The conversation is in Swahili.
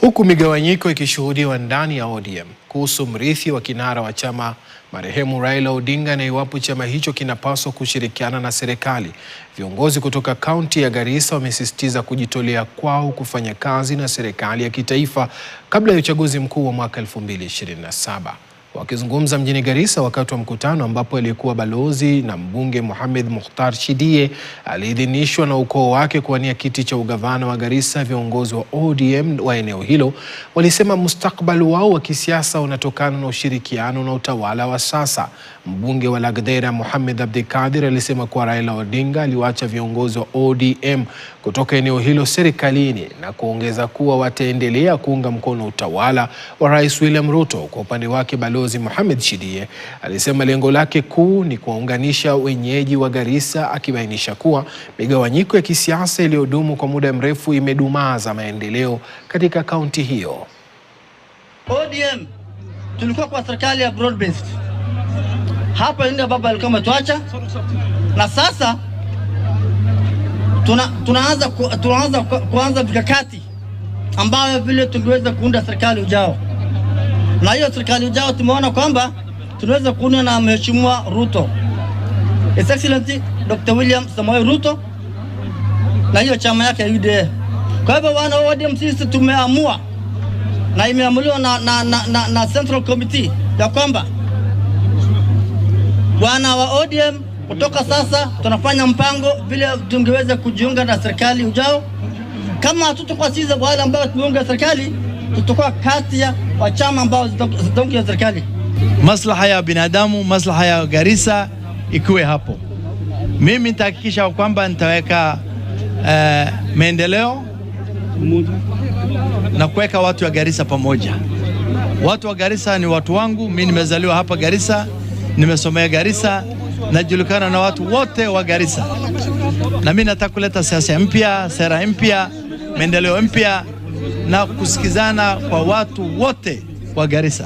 Huku migawanyiko ikishuhudiwa ndani ya ODM kuhusu mrithi wa kinara wa chama marehemu Raila Odinga na iwapo chama hicho kinapaswa kushirikiana na serikali, viongozi kutoka kaunti ya Garissa wamesisitiza kujitolea kwao kufanya kazi na serikali ya kitaifa kabla ya uchaguzi mkuu wa mwaka 2027. Wakizungumza mjini Garissa wakati wa mkutano ambapo aliyekuwa balozi na mbunge Mohamed Mukhtar Shidie aliidhinishwa na ukoo wake kuwania kiti cha ugavana wa Garissa, viongozi wa ODM wa eneo hilo walisema mustakabali wao wa kisiasa unatokana na ushirikiano na utawala wa sasa. Mbunge wa Lagdera Mohamed Abdikadir alisema kuwa Raila Odinga aliwacha viongozi wa ODM kutoka eneo hilo serikalini na kuongeza kuwa wataendelea kuunga mkono utawala wa Rais William Ruto. Kwa upande wake Balozi Mohamed Shidie alisema lengo lake kuu ni kuwaunganisha wenyeji wa Garissa, akibainisha kuwa migawanyiko ya kisiasa iliyodumu kwa muda mrefu imedumaza maendeleo katika kaunti hiyo. ODM tulikuwa kwa serikali ya broad based. Hapa ndio baba alikuwa ametuacha, na sasa tunaanza kuanza mikakati ambayo vile tungeweza kuunda serikali ujao. Na hiyo serikali ujao tumeona kwamba tunaweza kuunda na Mheshimiwa Ruto, His Excellency Dr. William Samoei Ruto na hiyo chama yake ya UDA. Kwa hivyo wana ODM sisi tumeamua na imeamuliwa na Central Committee ya kwamba wana wa ODM kutoka sasa tunafanya mpango vile tungeweza kujiunga na serikali ujao. Kama hatutakuwa sisi wale ambao tumeunga serikali, tutakuwa kati ya wachama ambao zitaunga serikali. Maslaha ya binadamu, maslaha ya Garissa ikuwe hapo. Mimi nitahakikisha kwamba nitaweka maendeleo na kuweka watu wa Garissa pamoja. Watu wa Garissa ni watu wangu, mimi nimezaliwa hapa Garissa, nimesomea Garissa, najulikana na watu wote wa Garissa. Na mimi nataka kuleta siasa mpya, sera mpya, maendeleo mpya na kusikizana kwa watu wote wa Garissa.